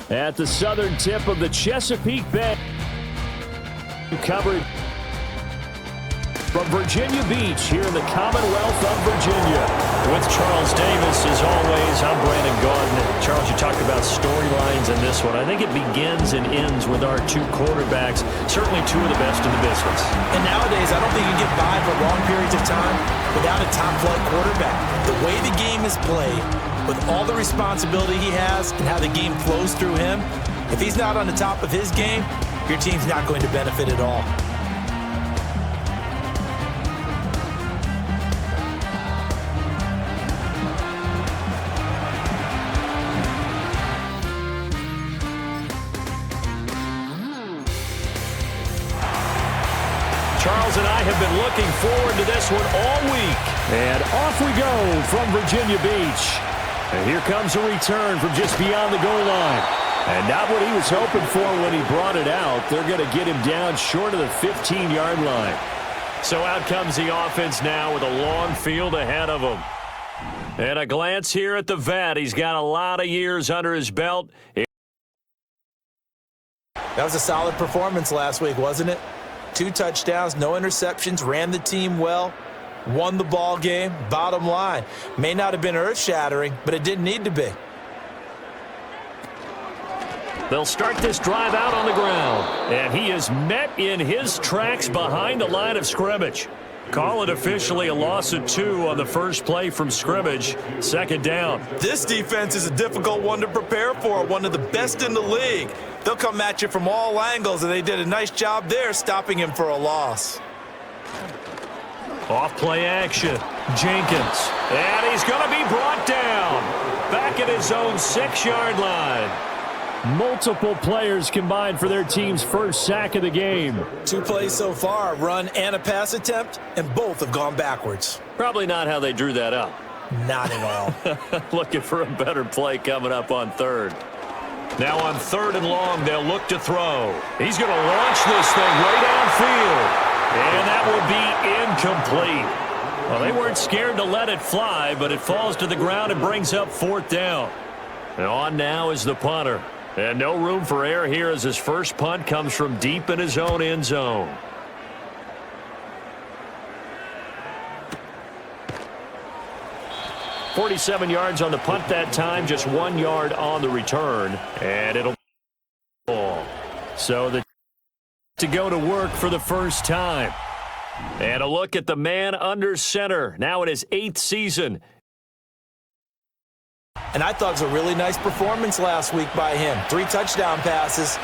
at the southern tip of the Chesapeake Bay. Covered from Virginia Beach here in the Commonwealth of Virginia. With Charles Davis, as always, I'm Brandon Gaudin. Charles, you talked about storylines in this one. I think it begins and ends with our two quarterbacks, certainly two of the best in the business. And nowadays, I don't think you get by for long periods of time without a top-flight quarterback. The way the game is played, with all the responsibility he has and how the game flows through him, if he's not on the top of his game, your team's not going to benefit at all. Charles and I have been looking forward to this one all week. And off we go from Virginia Beach. And here comes a return from just beyond the goal line. And not what he was hoping for when he brought it out. They're going to get him down short of the 15-yard line. So out comes the offense now with a long field ahead of him. And a glance here at the vet. He's got a lot of years under his belt. That was a solid performance last week, wasn't it? 2 touchdowns, no interceptions, ran the team well, won the ball game. Bottom line, may not have been earth-shattering, but it didn't need to be. They'll start this drive out on the ground. And he is met in his tracks behind the line of scrimmage. Call it officially a loss of 2 on the first play from scrimmage. Second down. This defense is a difficult one to prepare for, one of the best in the league. They'll come at you from all angles, and they did a nice job there stopping him for a loss. Off play action. Jenkins. And he's going to be brought down. Back at his own 6-yard line. Multiple players combined for their team's first sack of the game. 2 plays so far, a run and a pass attempt, and both have gone backwards. Probably not how they drew that up. Not at all. Looking for a better play coming up on third. Now on 3rd and long, they'll look to throw. He's going to launch this thing way downfield. And that will be incomplete. Well, they weren't scared to let it fly, but it falls to the ground and brings up 4th down. And on now is the punter. And no room for error here as his first punt comes from deep in his own end zone. .47 yards on the punt that time, just 1 yard on the return. And it'll fall. So to go to work for the first time. And a look at the man under center, now in his 8th season. And I thought it was a really nice performance last week by him. 3 touchdown passes.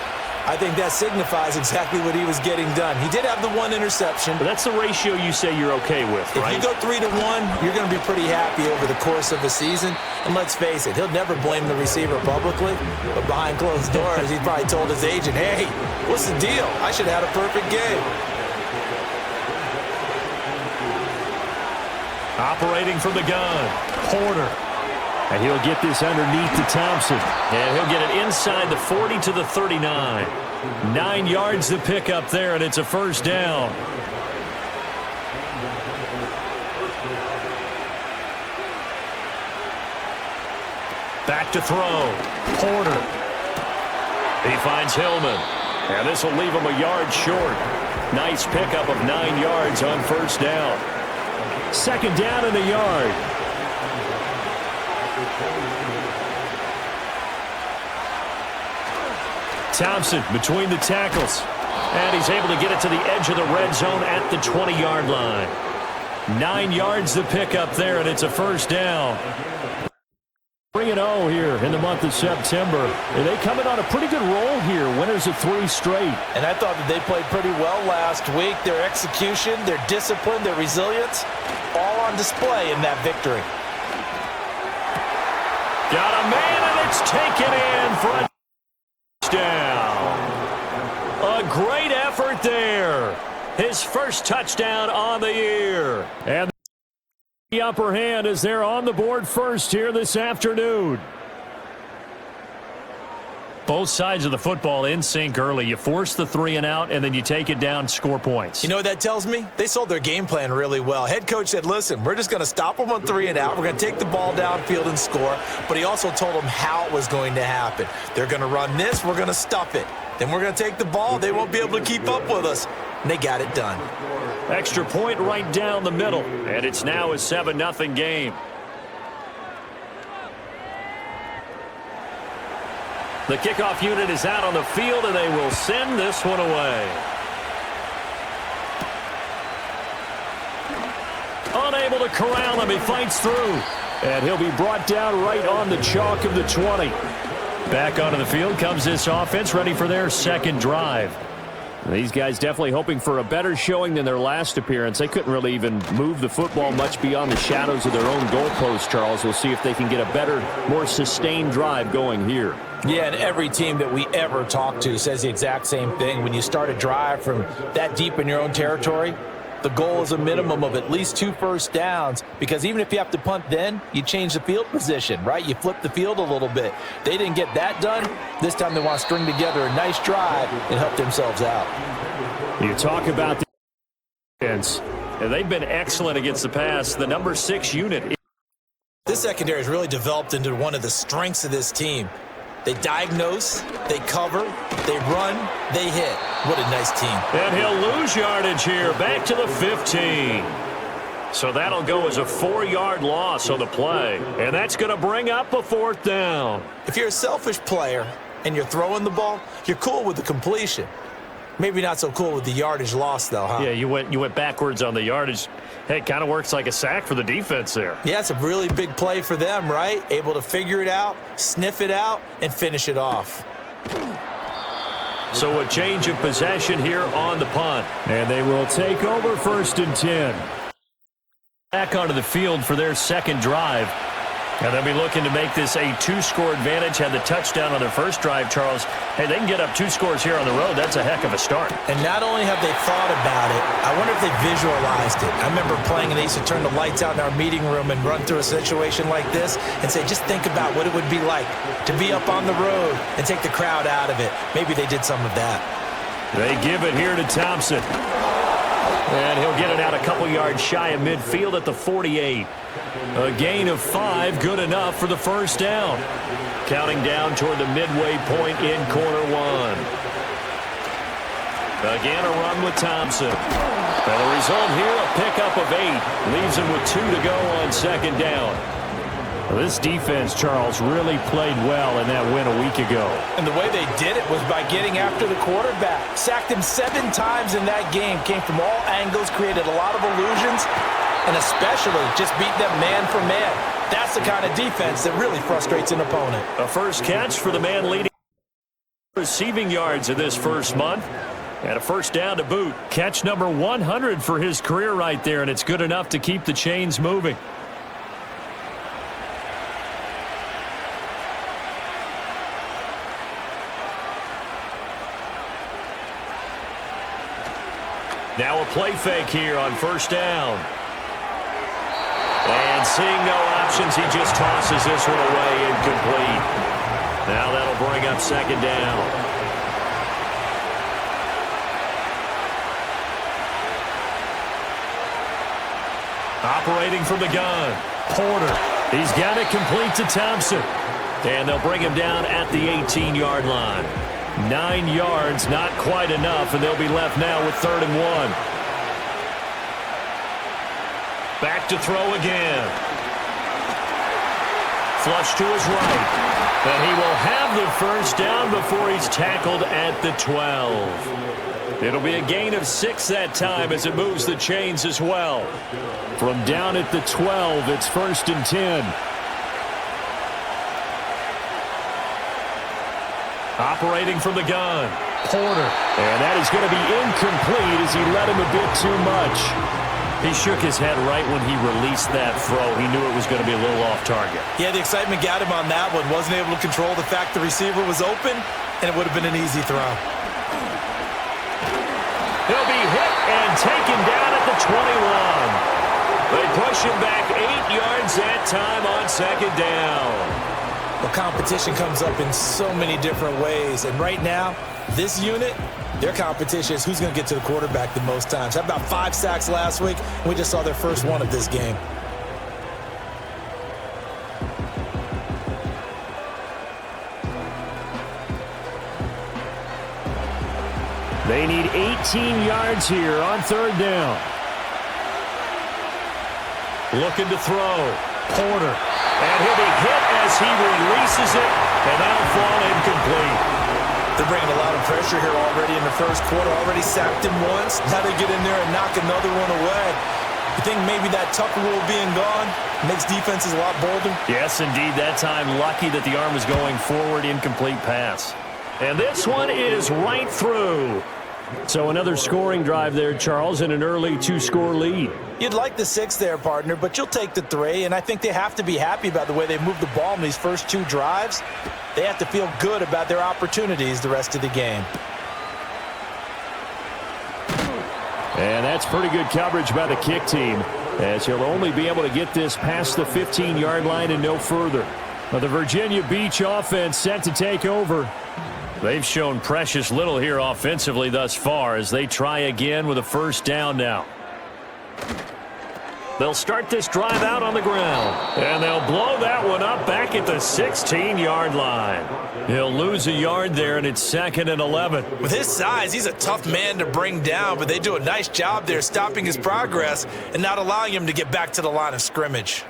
I think that signifies exactly what he was getting done. He did have the 1 interception. But that's the ratio you say you're okay with, right? If you go 3 to 1, you're going to be pretty happy over the course of the season. And let's face it, he'll never blame the receiver publicly. But behind closed doors, he's probably told his agent, hey, what's the deal? I should have had a perfect game. Operating from the gun, Porter. And he'll get this underneath to Thompson. And he'll get it inside the 40 to the 39. 9 yards to pick up there, and it's a first down. Back to throw. Porter. He finds Hillman. And this will leave him a yard short. Nice pickup of 9 yards on first down. 2nd down in the yard. Thompson between the tackles. And he's able to get it to the edge of the red zone at the 20-yard line. 9 yards to pick up there, and it's a first down. 3-0 here in the month of September. And they come in on a pretty good roll here. Winners of 3 straight. And I thought that they played pretty well last week. Their execution, their discipline, their resilience, all on display in that victory. Got a man, and it's taken in for a touchdown. A great effort there. His first touchdown on the year. And the upper hand as they're on the board first here this afternoon. Both sides of the football in sync early. You force the 3 and out, and then you take it down, score points. You know what that tells me? They sold their game plan really well. Head coach said, listen, we're just going to stop them on 3 and out. We're going to take the ball downfield and score. But he also told them how it was going to happen. They're going to run this. We're going to stuff it. Then we're going to take the ball. They won't be able to keep up with us. And they got it done. Extra point right down the middle. And it's now a 7-0 game. The kickoff unit is out on the field, and they will send this one away. Unable to corral him. He fights through. And he'll be brought down right on the chalk of the 20. Back onto the field comes this offense, ready for their second drive. These guys definitely hoping for a better showing than their last appearance. They couldn't really even move the football much beyond the shadows of their own goalpost, Charles. We'll see if they can get a better, more sustained drive going here. Yeah, and every team that we ever talk to says the exact same thing. When you start a drive from that deep in your own territory, the goal is a minimum of at least 2 first downs, because even if you have to punt then, you change the field position, right? You flip the field a little bit. They didn't get that done. This time they want to string together a nice drive and help themselves out. You talk about the defense, and they've been excellent against the pass. The number 6 unit. This secondary has really developed into one of the strengths of this team. They diagnose, they cover, they run, they hit. What a nice team. And he'll lose yardage here, back to the 15. So that'll go as a 4-yard loss on the play. And that's going to bring up a 4th down. If you're a selfish player and you're throwing the ball, you're cool with the completion. Maybe not so cool with the yardage loss, though, huh? Yeah, you went backwards on the yardage. Hey, it kind of works like a sack for the defense there. Yeah, it's a really big play for them, right? Able to figure it out, sniff it out, and finish it off. So a change of possession here on the punt. And they will take over 1st and 10. Back onto the field for their second drive. And they'll be looking to make this a 2-score advantage. Had the touchdown on their first drive, Charles. Hey, they can get up 2 scores here on the road. That's a heck of a start. And not only have they thought about it, I wonder if they visualized it. I remember playing, and they used to turn the lights out in our meeting room and run through a situation like this and say, just think about what it would be like to be up on the road and take the crowd out of it. Maybe they did some of that. They give it here to Thompson. And he'll get it out a couple yards shy of midfield at the 48. A gain of 5, good enough for the 1st down. Counting down toward the midway point in quarter 1. Again, a run with Thompson. And the result here, a pickup of 8. Leaves him with 2 to go on 2nd down. This defense, Charles, really played well in that win a week ago. And the way they did it was by getting after the quarterback. Sacked him 7 times in that game. Came from all angles, created a lot of illusions, and especially just beat them man for man. That's the kind of defense that really frustrates an opponent. A first catch for the man leading receiving yards in this first month. And a 1st down to boot. Catch number 100 for his career right there, and it's good enough to keep the chains moving. Now a play fake here on 1st down. And seeing no options, he just tosses this one away, incomplete. Now that'll bring up 2nd down. Operating from the gun, Porter. He's got it complete to Thompson. And they'll bring him down at the 18-yard line. 9 yards, not quite enough, and they'll be left now with 3rd and 1. Back to throw again. Flush to his right. And he will have the 1st down before he's tackled at the 12. It'll be a gain of 6 that time as it moves the chains as well. From down at the 12, it's 1st and 10. Operating from the gun, Porter. And that is going to be incomplete as he let him a bit too much. He shook his head right when he released that throw. He knew it was going to be a little off target. Yeah, the excitement got him on that one. Wasn't able to control the fact the receiver was open, and it would have been an easy throw. He'll be hit and taken down at the 21. They push him back 8 yards that time on 2nd down. Well, competition comes up in so many different ways. And right now, this unit, their competition is who's going to get to the quarterback the most times. Had about 5 sacks last week. We just saw their first one of this game. They need 18 yards here on third down. Looking to throw. Porter. And he'll be hit as he releases it, and that'll fall incomplete. They're bringing a lot of pressure here already in the first quarter. Already sacked him once. Now they get in there and knock another one away. You think maybe that Tucker rule being gone makes defenses a lot bolder? Yes, indeed. That time, lucky that the arm was going forward, incomplete pass. And this one is right through. So another scoring drive there, Charles, and an early 2-score lead. You'd like the 6 there, partner, but you'll take the 3, and I think they have to be happy about the way they moved the ball in these first 2 drives. They have to feel good about their opportunities the rest of the game. And that's pretty good coverage by the kick team, as he'll only be able to get this past the 15-yard line and no further. But the Virginia Beach offense set to take over. They've shown precious little here offensively thus far as they try again with a first down now. They'll start this drive out on the ground, and they'll blow that one up back at the 16-yard line. He'll lose a yard there, and it's 2nd and 11. With his size, he's a tough man to bring down, but they do a nice job there stopping his progress and not allowing him to get back to the line of scrimmage.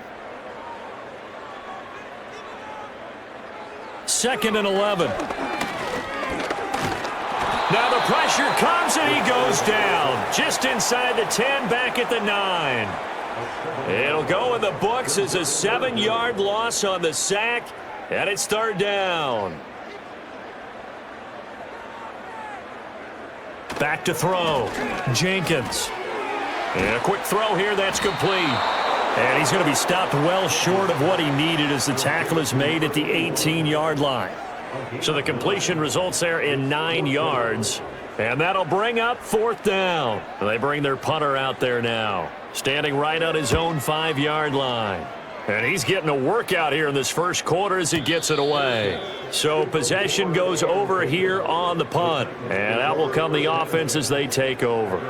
2nd and 11. Now the pressure comes, and he goes down. Just inside the 10, back at the 9. It'll go in the books as a 7-yard loss on the sack, and it's 3rd down. Back to throw. Jenkins. And a quick throw here, that's complete. And he's going to be stopped well short of what he needed as the tackle is made at the 18-yard line. So the completion results there in 9 yards. And that'll bring up 4th down. They bring their punter out there now, standing right on his own 5-yard line. And he's getting a workout here in this first quarter as he gets it away. So possession goes over here on the punt. And out will come the offense as they take over.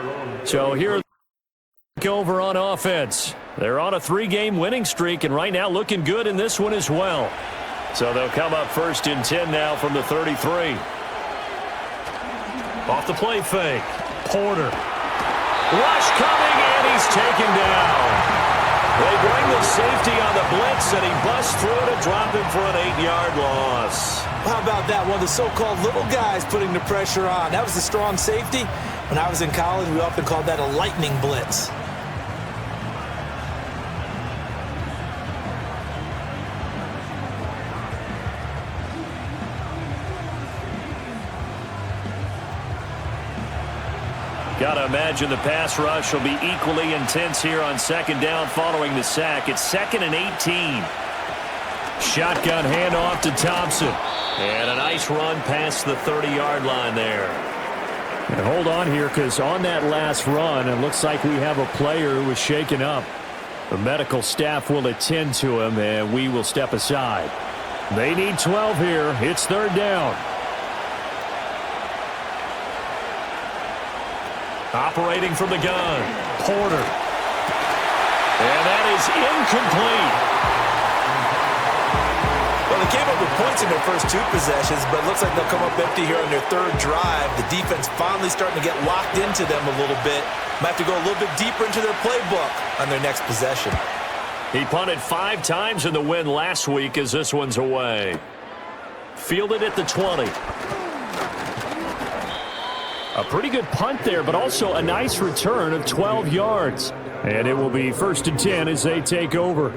So here over on offense. They're on a 3-game winning streak, and right now looking good in this one as well. So they'll come up 1st and 10 now from the 33. Off the play fake. Porter. Rush coming, and he's taken down. They bring the safety on the blitz, and he busts through to drop him for an 8-yard loss. How about that? One of the so-called little guys putting the pressure on. That was the strong safety. When I was in college, we often called that a lightning blitz. Got to imagine the pass rush will be equally intense here on 2nd down following the sack. It's 2nd and 18. Shotgun handoff to Thompson. And a nice run past the 30-yard line there. And hold on here, because on that last run, it looks like we have a player who was shaken up. The medical staff will attend to him, and we will step aside. They need 12 here. It's 3rd down. Operating from the gun, Porter. And that is incomplete. Well, they came up with points in their first 2 possessions, but it looks like they'll come up empty here on their 3rd drive. The defense finally starting to get locked into them a little bit. Might have to go a little bit deeper into their playbook on their next possession. He punted 5 times in the win last week as this one's away. Fielded at the 20. A pretty good punt there, but also a nice return of 12 yards. And it will be 1st and 10 as they take over.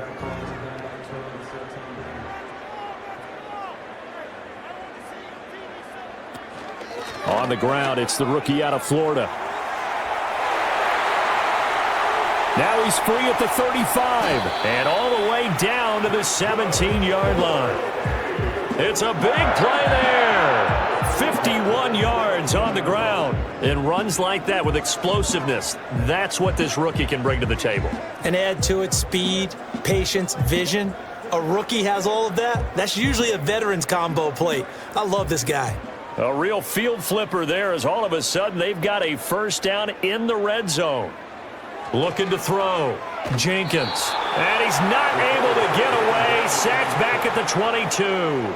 On the ground, it's the rookie out of Florida. Now he's free at the 35. And all the way down to the 17-yard line. It's a big play there. 51 yards on the ground. And runs like that with explosiveness. That's what this rookie can bring to the table. And add to it speed, patience, vision. a rookie has all of that, that's usually a veteran's combo plate. I love this guy. A real field flipper there as all of a sudden they've got a first down in the red zone. Looking to throw. Jenkins. And he's not able to get away. Sacked back at the 22.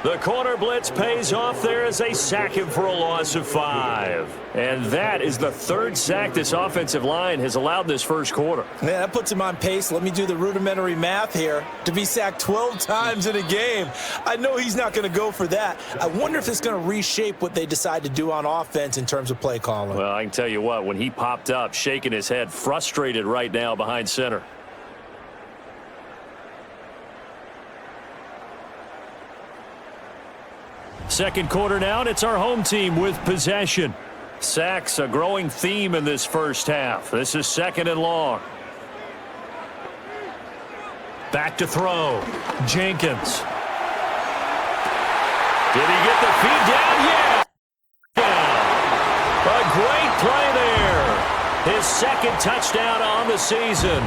The corner blitz pays off there as they sack him for a loss of 5. And that is the third sack this offensive line has allowed this first quarter. Man, that puts him on pace. Let me do the rudimentary math here. To be sacked 12 times in a game, I know he's not going to go for that. I wonder if it's going to reshape what they decide to do on offense in terms of play calling. Well, I can tell you what, when he popped up, shaking his head, frustrated right now behind center. Second quarter now, and it's our home team with possession. Sacks, a growing theme in this first half. This is second and long. Back to throw. Jenkins. Did he get the feed down? Yeah. A great play there. His second touchdown on the season.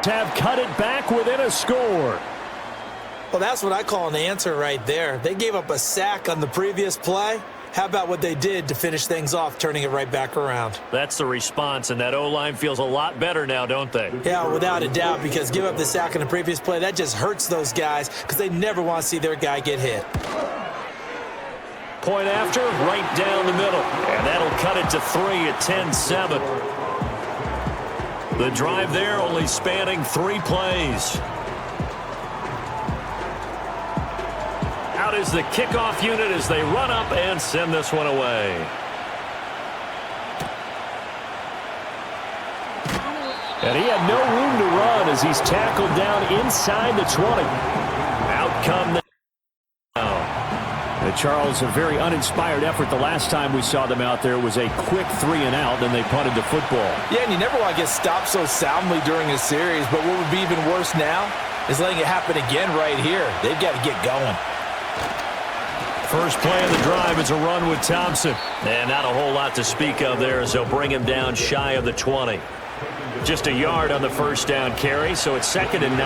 To have cut it back within a score. Well, that's what I call an answer right there. They gave up a sack on the previous play. How about what they did to finish things off, turning it right back around? That's the response, and that O-line feels a lot better now, don't they? Yeah, without a doubt, because give up the sack on the previous play, that just hurts those guys because they never want to see their guy get hit. Point after, right down the middle, and that'll cut it to 3 at 10-7. The drive there only spanning 3 plays. Out is the kickoff unit as they run up and send this one away. And he had no room to run as he's tackled down inside the 20. Out come the Charles, a very uninspired effort. The last time we saw them out there was a quick 3 and out, then they punted the football. Yeah, and you never want to get stopped so soundly during a series, but what would be even worse now is letting it happen again right here. They've got to get going. First play of the drive is a run with Thompson. And not a whole lot to speak of there as they'll bring him down shy of the 20. Just a yard on the first down carry, so it's 2nd and 9.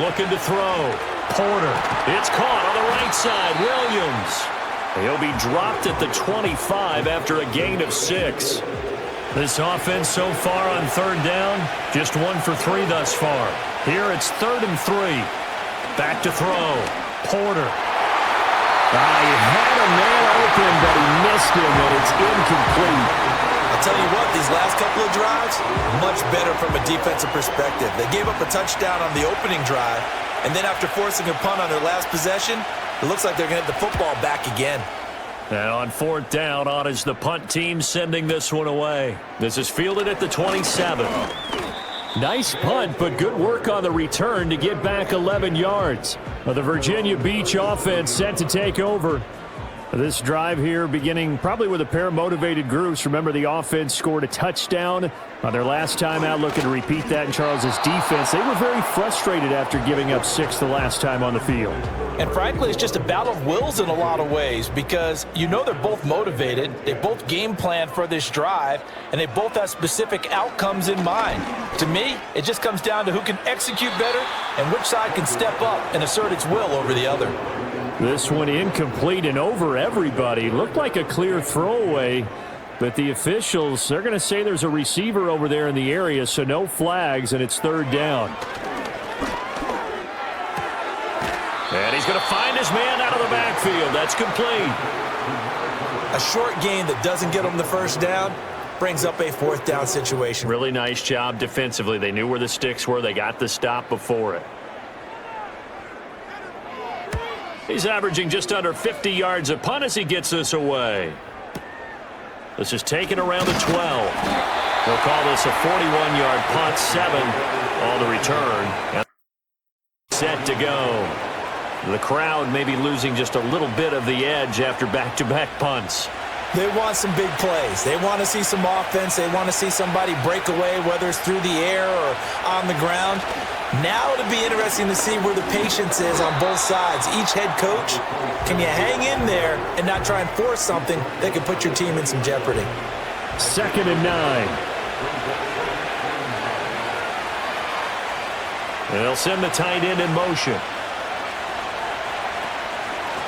Looking to throw. Porter. It's caught on the right side. Williams. He'll be dropped at the 25 after a gain of 6. This offense so far on third down, just 1 for 3 thus far. Here it's 3rd and 3. Back to throw. Porter. He had a man open, but he missed him, and it's incomplete. I'll tell you what, these last couple of drives, much better from a defensive perspective. They gave up a touchdown on the opening drive, and then after forcing a punt on their last possession, it looks like they're going to have the football back again. Now on 4th down, on is the punt team sending this one away. This is fielded at the 27. Nice punt, but good work on the return to get back 11 yards. The Virginia Beach offense set to take over. This drive here beginning probably with a pair of motivated groups. Remember, the offense scored a touchdown on their last time out. Looking to repeat that in Charles's defense. They were very frustrated after giving up 6 the last time on the field. And frankly, it's just a battle of wills in a lot of ways because you know they're both motivated. They both game planned for this drive, and they both have specific outcomes in mind. To me, it just comes down to who can execute better and which side can step up and assert its will over the other. This one incomplete and over everybody. Looked like a clear throwaway, but the officials, they're going to say there's a receiver over there in the area, so no flags, and it's 3rd down. And he's going to find his man out of the backfield. That's complete. A short gain that doesn't get him the first down brings up a 4th down situation. Really nice job defensively. They knew where the sticks were. They got the stop before it. He's averaging just under 50 yards a punt as he gets this away. This is taken around the 12. They'll call this a 41-yard punt, 7 on the return. And set to go. The crowd may be losing just a little bit of the edge after back-to-back punts. They want some big plays. They want to see some offense. They want to see somebody break away, whether it's through the air or on the ground. Now it'll be interesting to see where the patience is on both sides. Each head coach, can you hang in there and not try and force something that could put your team in some jeopardy? 2nd and 9. They'll send the tight end in motion.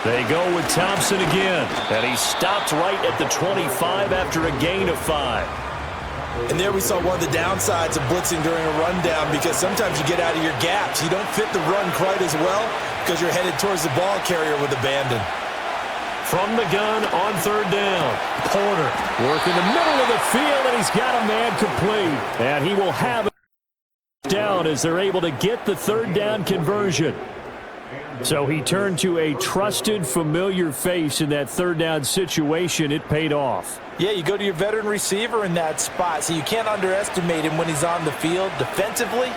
They go with Thompson again, and he stopped right at the 25 after a gain of 5. And there we saw one of the downsides of blitzing during a rundown, because sometimes you get out of your gaps. You don't fit the run quite as well because you're headed towards the ball carrier with abandon. From the gun on 3rd down, Porter working the middle of the field, and he's got a man complete. And he will have it down as they're able to get the 3rd down conversion. So he turned to a trusted, familiar face in that 3rd down situation. It paid off. Yeah, you go to your veteran receiver in that spot, so you can't underestimate him when he's on the field. Defensively,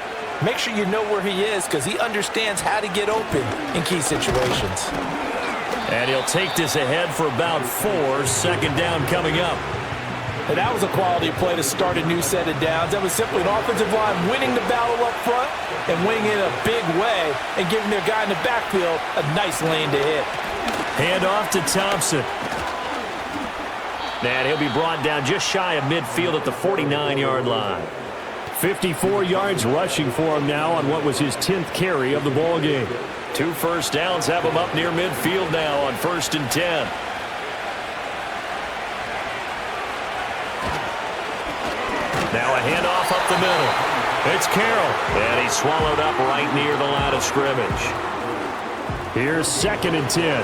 make sure you know where he is, because he understands how to get open in key situations. And he'll take this ahead for about 4. 2nd down coming up. And that was a quality play to start a new set of downs. That was simply an offensive line winning the battle up front and winning it a big way and giving their guy in the backfield a nice lane to hit. Hand off to Thompson. And he'll be brought down just shy of midfield at the 49-yard line. 54 yards rushing for him now on what was his 10th carry of the ball game. 2 first downs have him up near midfield now on 1st and 10. Now a handoff up the middle. It's Carroll. And he's swallowed up right near the line of scrimmage. Here's 2nd and 10.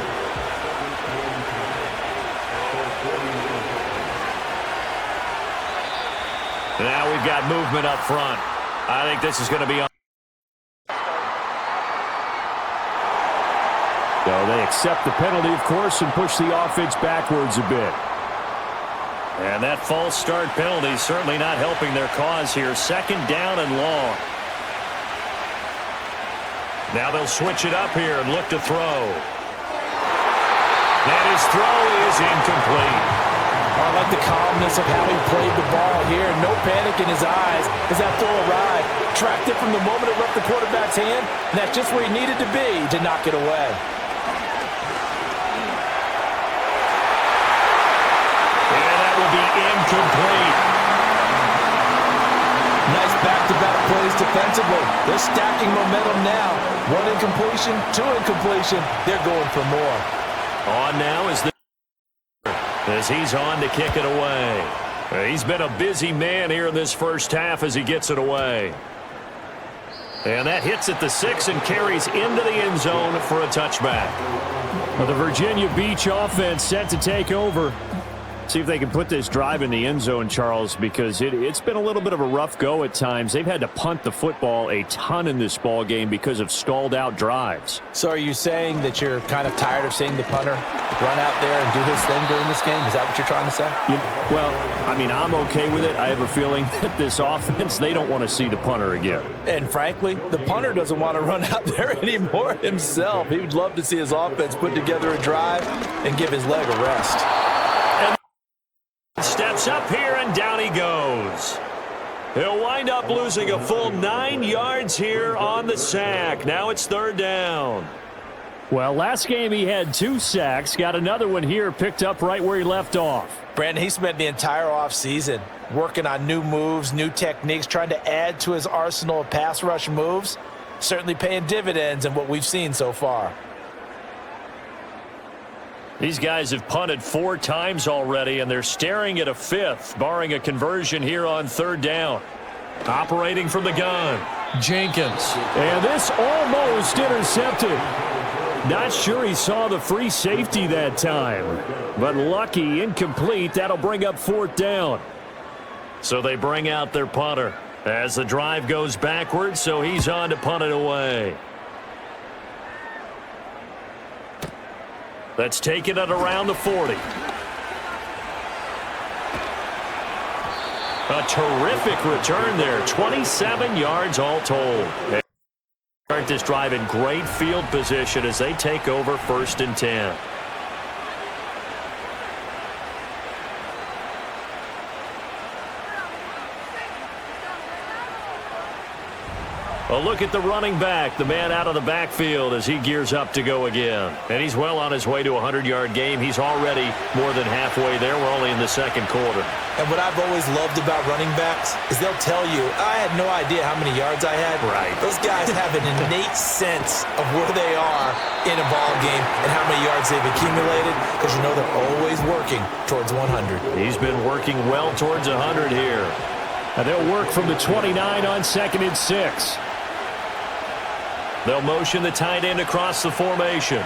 Now we've got movement up front. I think this is going to be on. So they accept the penalty, of course, and push the offense backwards a bit. And that false start penalty certainly not helping their cause here. 2nd down and long. Now they'll switch it up here and look to throw. And his throw is incomplete. I like the calmness of how he played the ball here. No panic in his eyes as that throw arrived. Tracked it from the moment it left the quarterback's hand, and that's just where he needed to be to knock it away. Incomplete. Nice back-to-back plays defensively. They're stacking momentum now. 1 incompletion, 2 incompletion. They're going for more. On now is as he's on to kick it away. He's been a busy man here in this first half as he gets it away. And that hits at the 6 and carries into the end zone for a touchback. Well, the Virginia Beach offense set to take over. See if they can put this drive in the end zone, Charles, because it's been a little bit of a rough go at times. They've had to punt the football a ton in this ball game because of stalled out drives. So are you saying that you're kind of tired of seeing the punter run out there and do his thing during this game? Is that what you're trying to say? Well, I mean, I'm okay with it. I have a feeling that this offense, they don't want to see the punter again. And frankly, the punter doesn't want to run out there anymore himself. He would love to see his offense put together a drive and give his leg a rest. Steps up here, and down he goes. He'll wind up losing a full 9 yards here on the sack. Now it's 3rd down. Well, last game he had 2 sacks. Got another one here picked up right where he left off. Brandon, he spent the entire offseason working on new moves, new techniques, trying to add to his arsenal of pass rush moves. Certainly paying dividends in what we've seen so far. These guys have punted 4 times already, and they're staring at a 5th, barring a conversion here on 3rd down. Operating from the gun, Jenkins. And this almost intercepted. Not sure he saw the free safety that time, but lucky, incomplete. That'll bring up 4th down. So they bring out their punter as the drive goes backwards, so he's on to punt it away. Let's take it at around the 40. A terrific return there. 27 yards all told. They start this drive in great field position as they take over 1st and 10. A look at the running back, the man out of the backfield as he gears up to go again. And he's well on his way to a 100-yard game. He's already more than halfway there. We're only in the second quarter. And what I've always loved about running backs is they'll tell you, I had no idea how many yards I had. Right. Those guys have an innate sense of where they are in a ball game and how many yards they've accumulated, because you know they're always working towards 100. He's been working well towards 100 here. And they'll work from the 29 on 2nd and 6. They'll motion the tight end across the formation.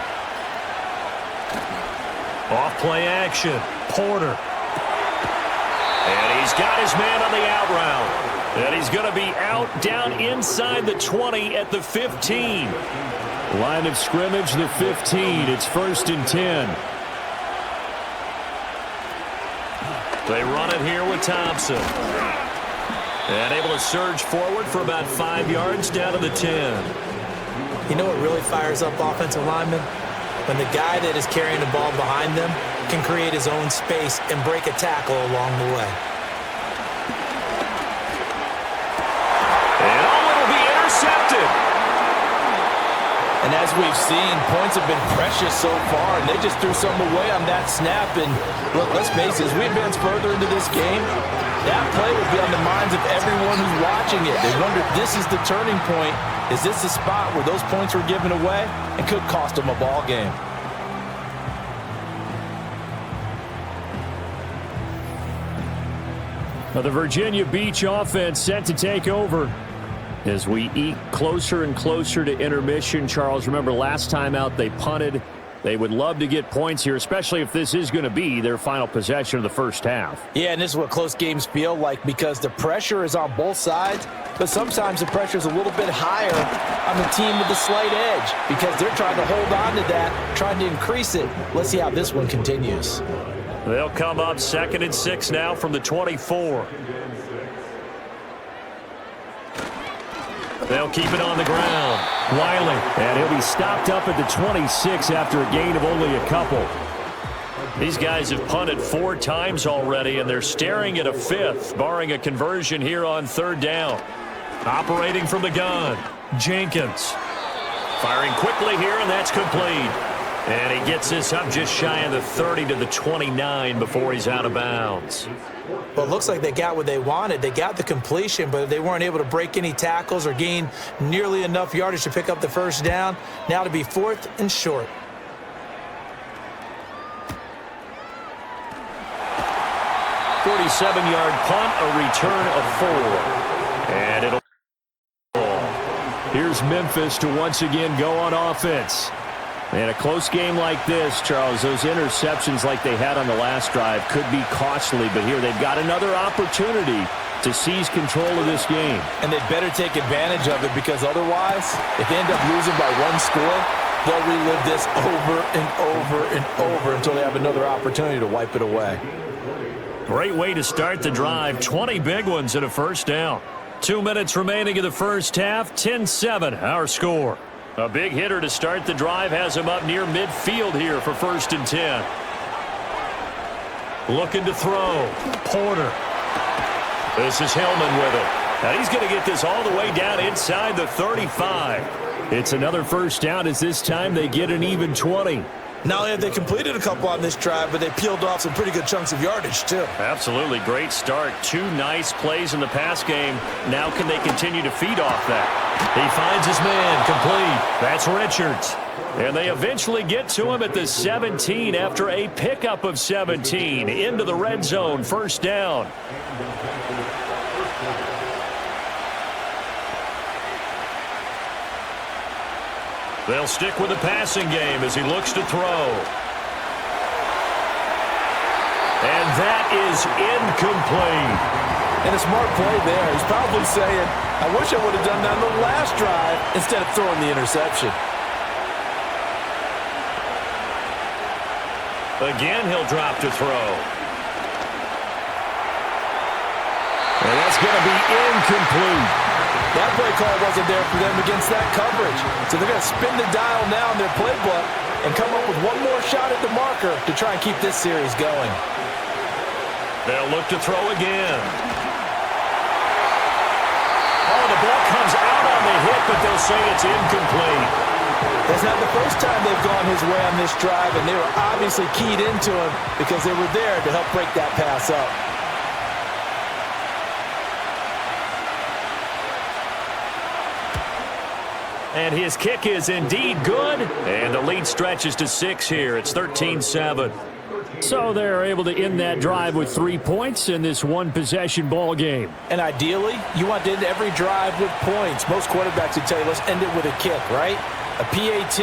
Off play action. Porter. And he's got his man on the out route. And he's going to be out down inside the 20 at the 15. Line of scrimmage, the 15. It's 1st and 10. They run it here with Thompson. And able to surge forward for about 5 yards down to the 10. You know what really fires up offensive linemen? When the guy that is carrying the ball behind them can create his own space and break a tackle along the way. And it'll be intercepted. And as we've seen, points have been precious so far, and they just threw something away on that snap. And look, let's face it, as we advance further into this game, that play will be on the minds of everyone who's watching it. They wonder if this is the turning point. Is this the spot where those points were given away and could cost them a ball game? Now the Virginia Beach offense set to take over as we eke closer and closer to intermission. Charles, remember last time out they punted. They would love to get points here, especially if this is going to be their final possession of the first half. Yeah, and this is what close games feel like, because the pressure is on both sides, but sometimes the pressure is a little bit higher on the team with the slight edge because they're trying to hold on to that, trying to increase it. Let's see how this one continues. They'll come up 2nd and 6 now from the 24. They'll keep it on the ground. Wiley. And he'll be stopped up at the 26 after a gain of only a couple. These guys have punted 4 times already, and they're staring at a 5th, barring a conversion here on 3rd down. Operating from the gun, Jenkins. Firing quickly here, and that's complete. And he gets this up just shy of the 30 to the 29 before he's out of bounds. Well, it looks like they got what they wanted. They got the completion, but they weren't able to break any tackles or gain nearly enough yardage to pick up the first down. Now to be 4th and short. $47-yard punt, a return of 4. And it'll... Here's Memphis to once again go on offense. And a close game like this, Charles, those interceptions like they had on the last drive could be costly, but here they've got another opportunity to seize control of this game. And they better take advantage of it, because otherwise, if they end up losing by 1 score, they'll relive this over and over and over until they have another opportunity to wipe it away. Great way to start the drive. 20 big ones and a first down. 2 minutes remaining in the first half. 10-7, our score. A big hitter to start the drive has him up near midfield here for 1st and 10. Looking to throw. Porter. This is Hillman with it. Now he's going to get this all the way down inside the 35. It's another first down as this time they get an even 20. Not only have they completed a couple on this drive, but they peeled off some pretty good chunks of yardage, too. Absolutely. Great start. 2 nice plays in the pass game. Now can they continue to feed off that? He finds his man complete. That's Richards. And they eventually get to him at the 17 after a pickup of 17 into the red zone. First down. They'll stick with the passing game as he looks to throw. And that is incomplete. And a smart play there. He's probably saying, I wish I would have done that on the last drive instead of throwing the interception. Again, he'll drop to throw. And that's going to be incomplete. That play call wasn't there for them against that coverage. So they're going to spin the dial now in their playbook and come up with one more shot at the marker to try and keep this series going. They'll look to throw again. Oh, the ball comes out on the hit but they'll say it's incomplete. That's not the first time they've gone his way on this drive, and they were obviously keyed into him because they were there to help break that pass up. And his kick is indeed good, and the lead stretches to 6 here. It's 13-7. So they're able to end that drive with 3 points in this one-possession ball game. And ideally, you want to end every drive with points. Most quarterbacks would tell you, let's end it with a kick, right? A PAT,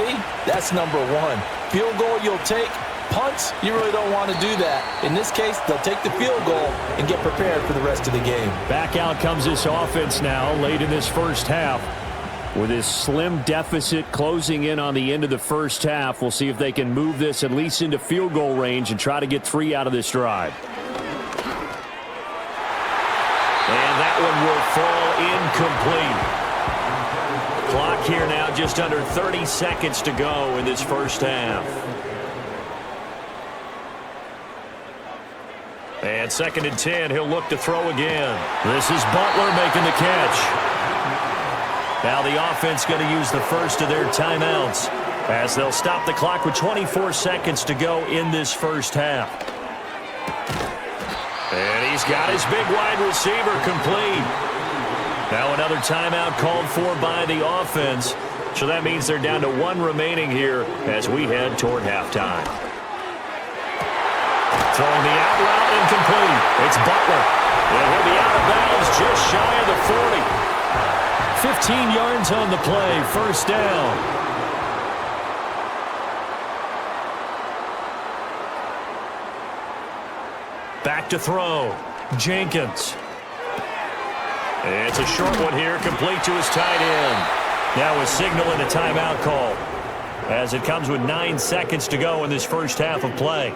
that's number one. Field goal you'll take. Punts, you really don't want to do that. In this case, they'll take the field goal and get prepared for the rest of the game. Back out comes this offense now late in this first half. With this slim deficit closing in on the end of the first half, we'll see if they can move this at least into field goal range and try to get 3 out of this drive. And that one will fall incomplete. Clock here now just under 30 seconds to go in this first half. And 2nd and 10, he'll look to throw again. This is Butler making the catch. Now the offense going to use the first of their timeouts as they'll stop the clock with 24 seconds to go in this first half. And he's got his big wide receiver complete. Now another timeout called for by the offense. So that means they're down to 1 remaining here as we head toward halftime. Throwing the out route incomplete. It's Butler. And he'll be out of bounds just shy of the 40. 15 yards on the play, first down. Back to throw. Jenkins. It's a short one here, complete to his tight end. Now a signal and a timeout call as it comes with 9 seconds to go in this first half of play.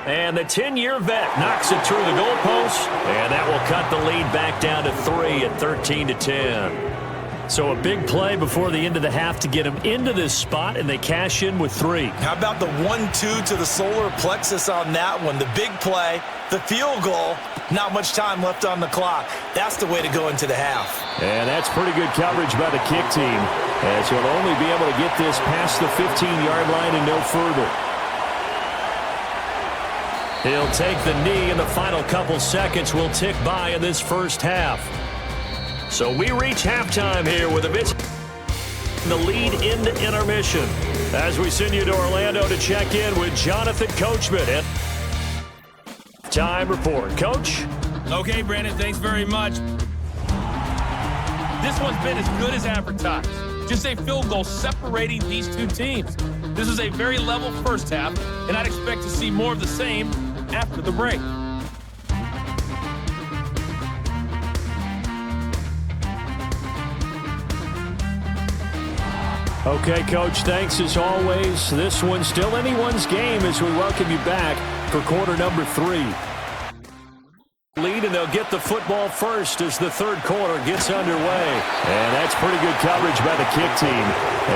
And the 10-year vet knocks it through the goalpost, and that will cut the lead back down to 3 at 13-10. So a big play before the end of the half to get them into this spot, and they cash in with 3. How about the 1-2 to the solar plexus on that one? The big play, the field goal, not much time left on the clock. That's the way to go into the half. And that's pretty good coverage by the kick team, as he'll only be able to get this past the 15-yard line and no further. He'll take the knee, and the final couple seconds will tick by in this first half. So we reach halftime here with a bit the lead into intermission as we send you to Orlando to check in with Jonathan Coachman. Time report. Coach? Okay, Brandon, thanks very much. This one's been as good as advertised. Just a field goal separating these two teams. This was a very level first half, and I'd expect to see more of the same after the break. Okay, Coach, thanks as always. This one's still anyone's game as we welcome you back for quarter number 3. Lead, and they'll get the football first as the third quarter gets underway. And that's pretty good coverage by the kick team,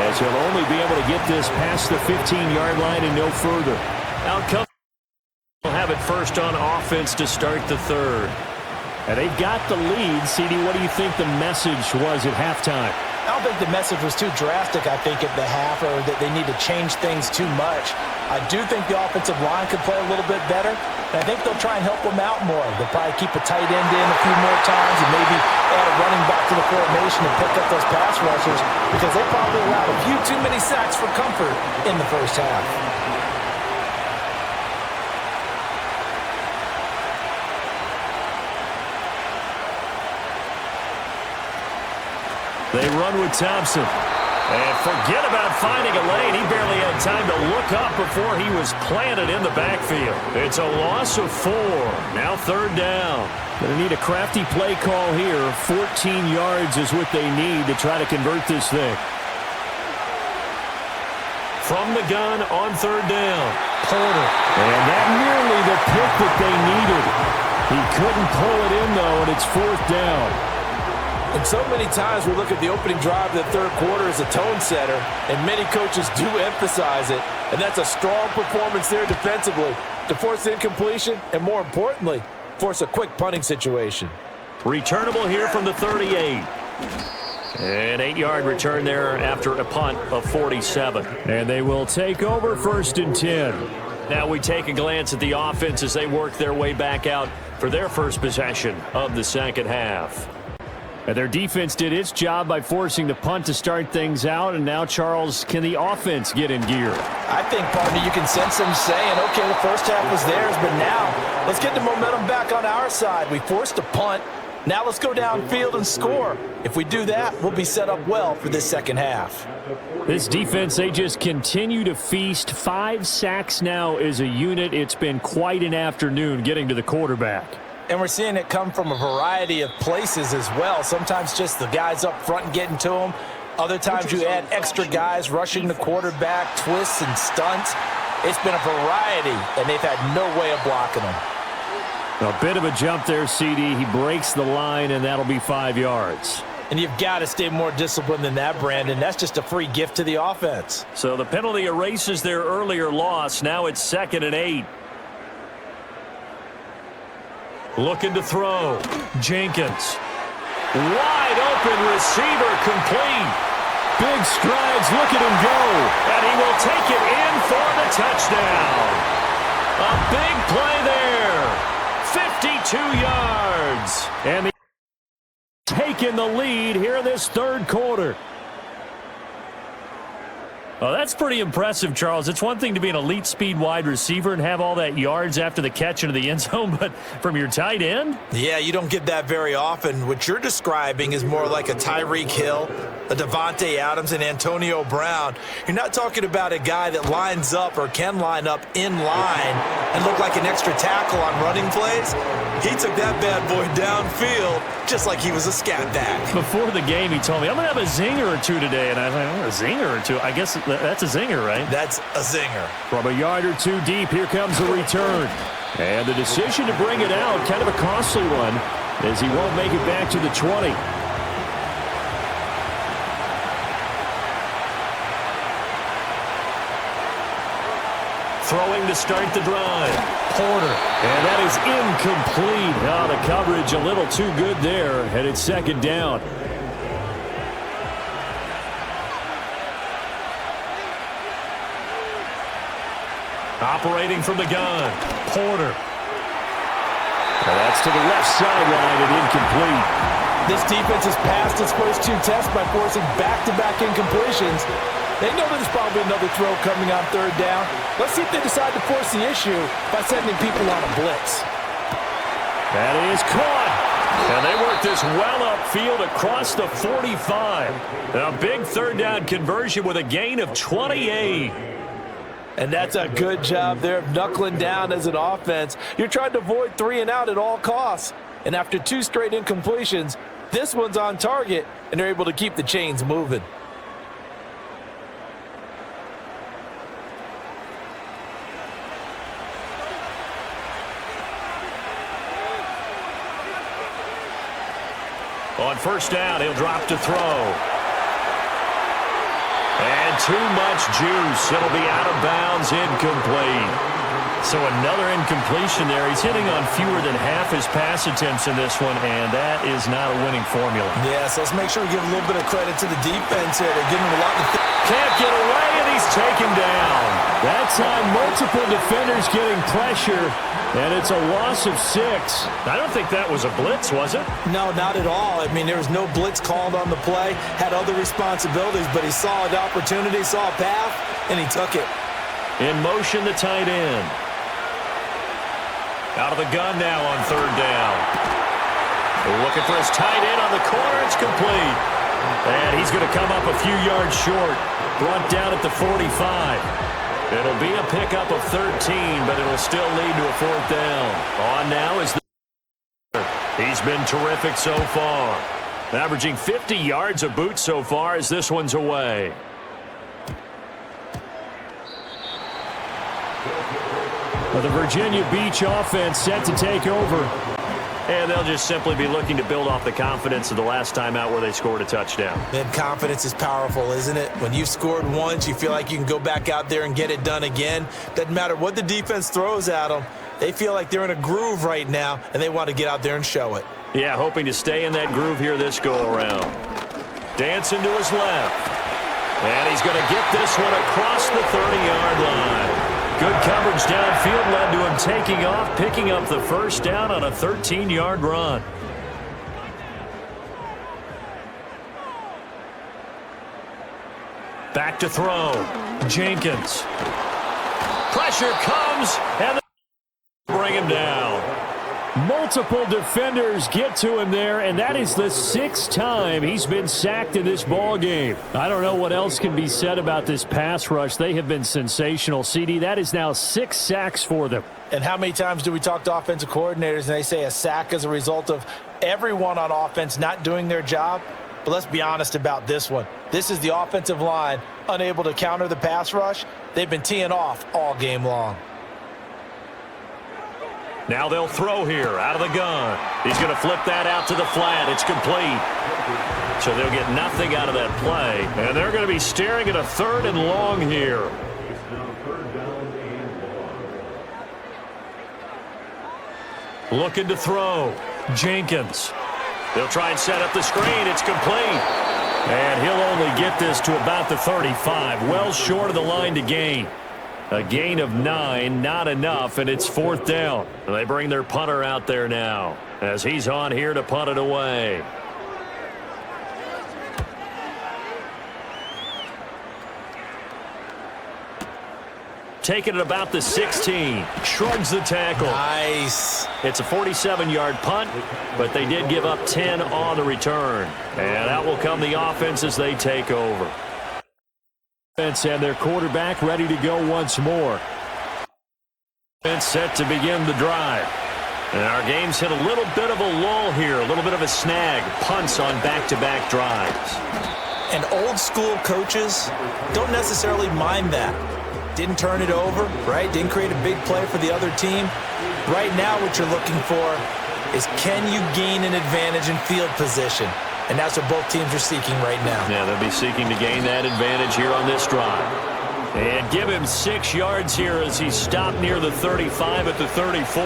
as he'll only be able to get this past the 15-yard line and no further. Outcome. We'll have it first on offense to start the third. And they've got the lead. CD, what do you think the message was at halftime? I don't think the message was too drastic, I think, at the half, or that they need to change things too much. I do think the offensive line could play a little bit better, and I think they'll try and help them out more. They'll probably keep a tight end in a few more times and maybe add a running back to the formation and pick up those pass rushers, because they probably allowed a few too many sacks for comfort in the first half. They run with Thompson. And forget about finding a lane. He barely had time to look up before he was planted in the backfield. It's a loss of 4. Now third down. Going to need a crafty play call here. 14 yards is what they need to try to convert this thing. From the gun on third down. Porter. And that nearly the pick that they needed. He couldn't pull it in, though, and it's fourth down. And so many times we look at the opening drive of the third quarter as a tone setter, and many coaches do emphasize it. And that's a strong performance there defensively to force incompletion and, more importantly, force a quick punting situation. Returnable here from the 38. An 8-yard return there after a punt of 47. And they will take over 1st and 10. Now we take a glance at the offense as they work their way back out for their first possession of the second half. And their defense did its job by forcing the punt to start things out. And now, Charles, can the offense get in gear? I think, partner, you can sense them saying, okay, the first half was theirs, but now let's get the momentum back on our side. We forced a punt. Now let's go downfield and score. If we do that, we'll be set up well for this second half. This defense, they just continue to feast. 5 sacks now as a unit. It's been quite an afternoon getting to the quarterback. And we're seeing it come from a variety of places as well. Sometimes just the guys up front and getting to them. Other times you add extra guys rushing the quarterback, twists and stunts. It's been a variety, and they've had no way of blocking them. A bit of a jump there, CD. He breaks the line, and that'll be 5 yards. And you've got to stay more disciplined than that, Brandon. That's just a free gift to the offense. So the penalty erases their earlier loss. Now it's 2nd and 8. Looking to throw. Jenkins. Wide open receiver complete. Big strides. Look at him go. And he will take it in for the touchdown. A big play there. 52 yards. And the taking the lead here in this third quarter. Well, that's pretty impressive, Charles. It's one thing to be an elite speed wide receiver and have all that yards after the catch into the end zone, but from your tight end? Yeah, you don't get that very often. What you're describing is more like a Tyreek Hill, a Devontae Adams, and Antonio Brown. You're not talking about a guy that lines up or can line up in line and look like an extra tackle on running plays. He took that bad boy downfield just like he was a scat back. Before the game, he told me, I'm going to have a zinger or two today. And I was like, oh, a zinger or two? I guess that's a zinger, right? That's a zinger. From a yard or two deep, here comes the return. And the decision to bring it out, kind of a costly one, as he won't make it back to the 20. Throwing to start the drive. Porter. And that is incomplete. Oh, the coverage a little too good there. And it's 2nd down. Operating from the gun. Porter. And that's to the left sideline and incomplete. This defense has passed its first 2 tests by forcing back-to-back incompletions. They know there's probably another throw coming on 3rd down. Let's see if they decide to force the issue by sending people on a blitz. That is caught. And they work this well upfield across the 45. A big 3rd down conversion with a gain of 28. And that's a good job there of knuckling down as an offense. You're trying to avoid 3 and out at all costs. And after 2 straight incompletions, this one's on target, and they're able to keep the chains moving. On 1st down, he'll drop to throw. And too much juice. It'll be out of bounds, incomplete. So another incompletion there. He's hitting on fewer than half his pass attempts in this one, and that is not a winning formula. Yes, let's make sure we give a little bit of credit to the defense here. They're giving him a lot to think. Can't get away, and he's taken down. That time, multiple defenders getting pressure, and it's a loss of 6. I don't think that was a blitz, was it? No, not at all. I mean, there was no blitz called on the play, had other responsibilities, but he saw an opportunity, saw a path, and he took it. In motion, the tight end. Out of the gun now on 3rd down. Looking for his tight end on the corner. It's complete. And he's going to come up a few yards short. Brought down at the 45. It'll be a pickup of 13, but it'll still lead to a 4th down. On now is the... He's been terrific so far. Averaging 50 yards a boot so far as this one's away. The Virginia Beach offense set to take over. And they'll just simply be looking to build off the confidence of the last time out where they scored a touchdown. And confidence is powerful, isn't it? When you've scored once, you feel like you can go back out there and get it done again. Doesn't matter what the defense throws at them. They feel like they're in a groove right now, and they want to get out there and show it. Yeah, hoping to stay in that groove here this go-around. Dancing to his left. And he's going to get this one across the 30-yard line. Good coverage downfield led to him taking off, picking up the first down on a 13-yard run. Back to throw. Jenkins. Pressure comes, and they bring him down. Multiple defenders get to him there, and that is the 6th time he's been sacked in this ball game. I don't know what else can be said about this pass rush. They have been sensational. CD, that is now 6 sacks for them. And how many times do we talk to offensive coordinators and they say a sack is a result of everyone on offense not doing their job? But let's be honest about this one. This is the offensive line unable to counter the pass rush. They've been teeing off all game long. Now they'll throw here out of the gun. He's going to flip that out to the flat. It's complete. So they'll get nothing out of that play. And they're going to be staring at a 3rd and long here. Looking to throw. Jenkins. They'll try and set up the screen. It's complete. And he'll only get this to about the 35. Well short of the line to gain. A gain of 9, not enough, and it's 4th down. They bring their punter out there now as he's on here to punt it away. Taking it about the 16. Shrugs the tackle. Nice. It's a 47-yard punt, but they did give up 10 on the return. And out will come the offense as they take over. And their quarterback ready to go once more. And set to begin the drive. And our game's hit a little bit of a lull here, a little bit of a snag. Punts on back-to-back drives. And old-school coaches don't necessarily mind that. Didn't turn it over, right? Didn't create a big play for the other team. Right now what you're looking for is can you gain an advantage in field position? And that's what both teams are seeking right now. Yeah, they'll be seeking to gain that advantage here on this drive. And give him 6 yards here as he's stopped near the 35 at the 34.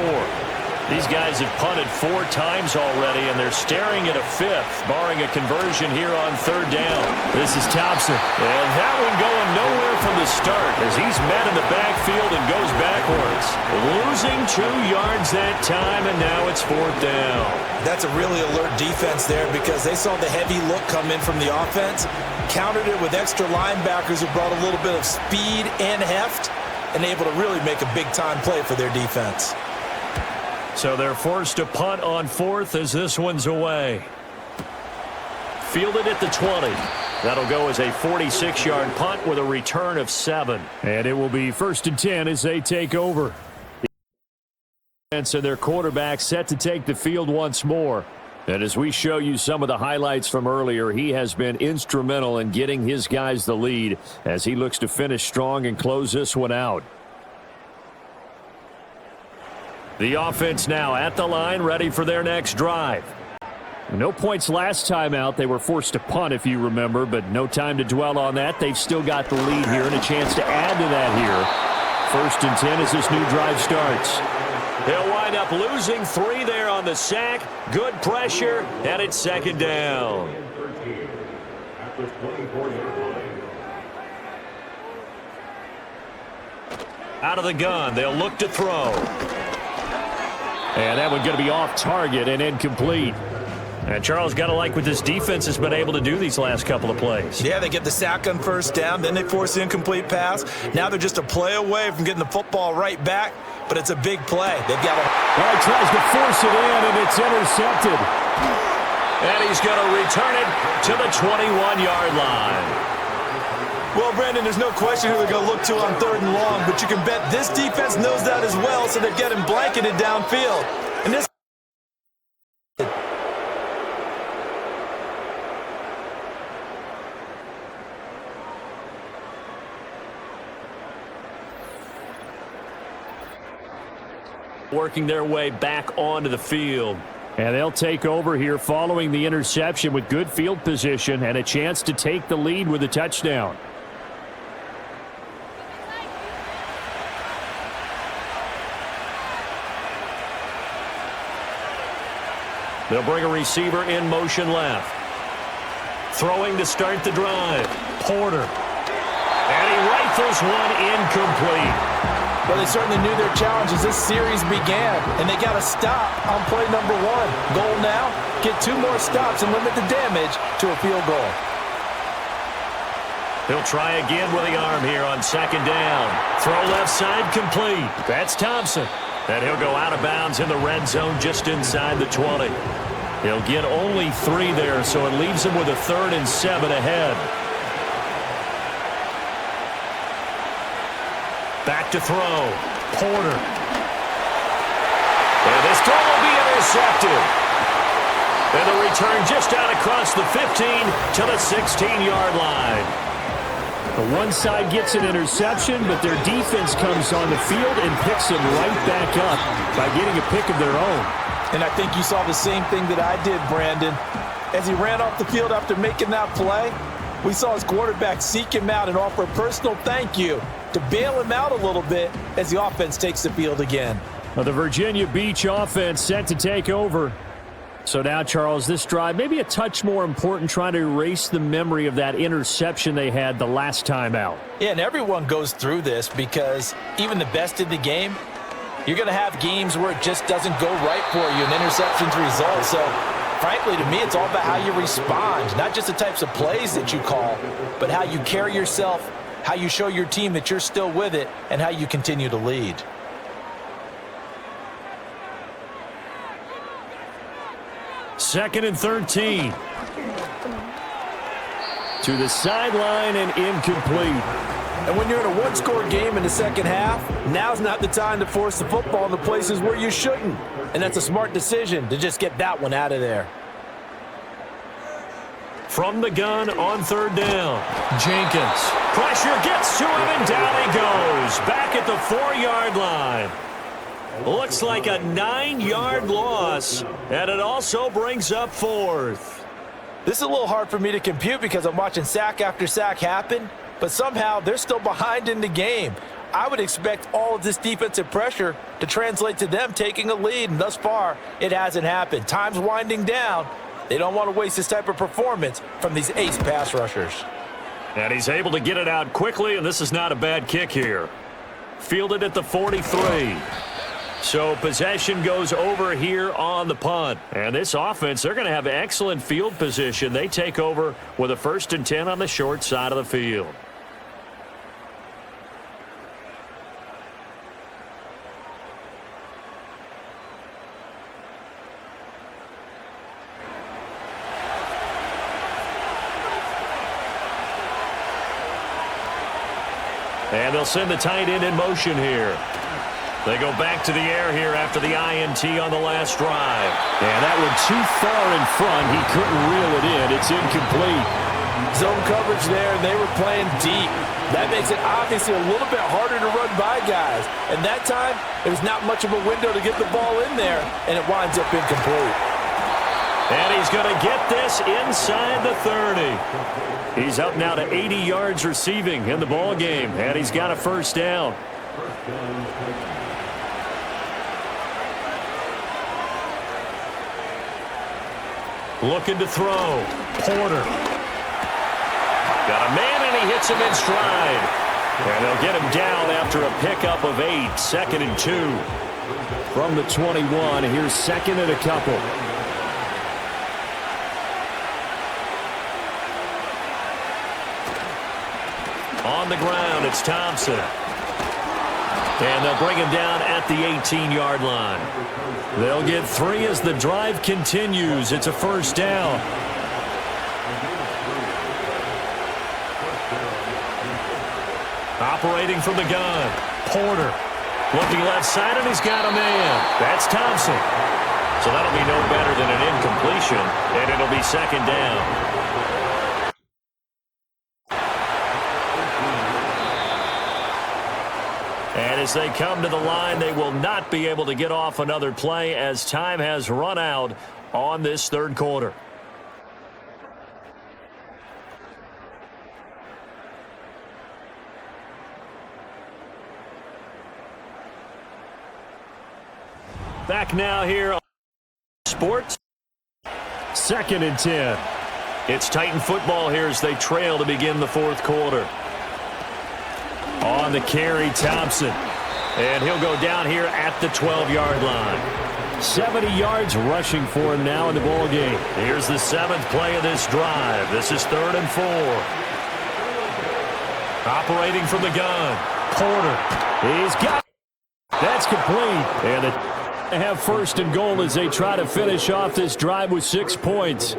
These guys have punted 4 times already, and they're staring at a 5th, barring a conversion here on 3rd down. This is Thompson. And that one going nowhere from the start as he's met in the backfield and goes backwards. Losing 2 yards that time, and now it's 4th down. That's a really alert defense there because they saw the heavy look come in from the offense, countered it with extra linebackers who brought a little bit of speed and heft, and able to really make a big-time play for their defense. So they're forced to punt on 4th as this one's away. Fielded at the 20. That'll go as a 46-yard punt with a return of 7. And it will be 1st and 10 as they take over. And so their quarterback set to take the field once more. And as we show you some of the highlights from earlier, he has been instrumental in getting his guys the lead as he looks to finish strong and close this one out. The offense now at the line, ready for their next drive. No points last time out. They were forced to punt, if you remember, but no time to dwell on that. They've still got the lead here and a chance to add to that here. 1st and 10 as this new drive starts. They'll wind up losing 3 there on the sack. Good pressure, and it's 2nd down. Out of the gun, they'll look to throw. And that one going to be off target and incomplete. And Charles, got to like what this defense has been able to do these last couple of plays. Yeah, they get the sack on 1st down, then they force the incomplete pass. Now they're just a play away from getting the football right back, but it's a big play. They've got to... Well, he tries to force it in, and it's intercepted. And he's going to return it to the 21-yard line. Well, Brandon, there's no question who they're going to look to on 3rd and long, but you can bet this defense knows that as well, so they're getting blanketed downfield. And this... Working their way back onto the field. And they'll take over here following the interception with good field position and a chance to take the lead with a touchdown. They'll bring a receiver in motion left. Throwing to start the drive. Porter. And he rifles one incomplete. Well, they certainly knew their challenge as this series began, and they got to stop on play number 1. Goal now, get 2 more stops and limit the damage to a field goal. He'll try again with the arm here on second down. Throw left side complete. That's Thompson. And he'll go out of bounds in the red zone just inside the 20. He'll get only 3 there, so it leaves him with a 3rd and 7 ahead. Back to throw. Porter. And this throw will be intercepted. And the return just out across the 15 to the 16-yard line. The one side gets an interception, but their defense comes on the field and picks it right back up by getting a pick of their own. And I think you saw the same thing that I did, Brandon. As he ran off the field after making that play, we saw his quarterback seek him out and offer a personal thank you to bail him out a little bit as the offense takes the field again. Well, the Virginia Beach offense set to take over. So now, Charles, this drive maybe a touch more important, trying to erase the memory of that interception they had the last time out. Yeah, and everyone goes through this because even the best in the game, you're going to have games where it just doesn't go right for you and interceptions result. So, frankly, to me, it's all about how you respond, not just the types of plays that you call, but how you carry yourself, how you show your team that you're still with it, and how you continue to lead. Second and 13. To the sideline and incomplete. And when you're in a one-score game in the second half, now's not the time to force the football in the places where you shouldn't. And that's a smart decision to just get that one out of there. From the gun on 3rd down. Jenkins. Pressure gets to him and down he goes. Back at the 4-yard line. Looks like a 9-yard loss. And it also brings up 4th. This is a little hard for me to compute because I'm watching sack after sack happen. But somehow they're still behind in the game. I would expect all of this defensive pressure to translate to them taking a lead. And thus far, it hasn't happened. Time's winding down. They don't want to waste this type of performance from these ace pass rushers. And he's able to get it out quickly, and this is not a bad kick here. Fielded at the 43. So possession goes over here on the punt. And this offense, they're going to have excellent field position. They take over with a 1st and 10 on the short side of the field. And they'll send the tight end in motion here. They go back to the air here after the INT on the last drive. And that one too far in front. He couldn't reel it in. It's incomplete. Zone coverage there, and they were playing deep. That makes it obviously a little bit harder to run by guys. And that time, there was not much of a window to get the ball in there, and it winds up incomplete. And he's going to get this inside the 30. He's up now to 80 yards receiving in the ball game, and he's got a 1st down. Looking to throw. Porter. Got a man, and he hits him in stride. And they'll get him down after a pickup of 8. 2nd and 2. From the 21, here's 2nd and a couple. On the ground, it's Thompson. And they'll bring him down at the 18-yard line. They'll get 3 as the drive continues. It's a 1st down. Operating from the gun. Porter. Looking left side, and he's got a man. That's Thompson. So that'll be no better than an incompletion, and it'll be 2nd down. And as they come to the line, they will not be able to get off another play as time has run out on this third quarter. Back now here on Sports. 2nd and 10. It's Titan football here as they trail to begin the fourth quarter. On the carry, Thompson. And he'll go down here at the 12-yard line. 70 yards rushing for him now in the ball game. Here's the 7th play of this drive. This is 3rd and 4. Operating from the gun. Porter. He's got it. That's complete. And they have 1st and goal as they try to finish off this drive with 6 points.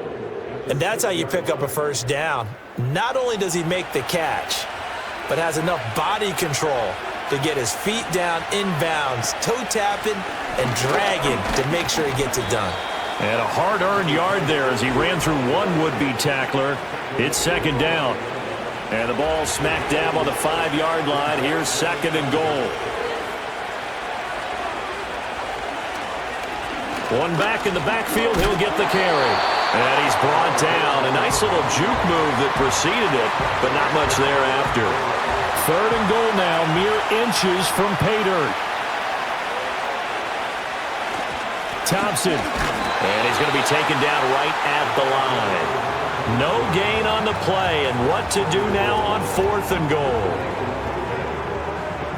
And that's how you pick up a first down. Not only does he make the catch, but has enough body control to get his feet down inbounds, toe tapping and dragging to make sure he gets it done. And a hard-earned yard there as he ran through one would-be tackler. It's 2nd down. And the ball smack dab on the 5-yard line. Here's 2nd and goal. One back in the backfield. He'll get the carry. And he's brought down. A nice little juke move that preceded it, but not much thereafter. 3rd and goal now, mere inches from pay dirt. Thompson. And he's going to be taken down right at the line. No gain on the play, and what to do now on 4th and goal.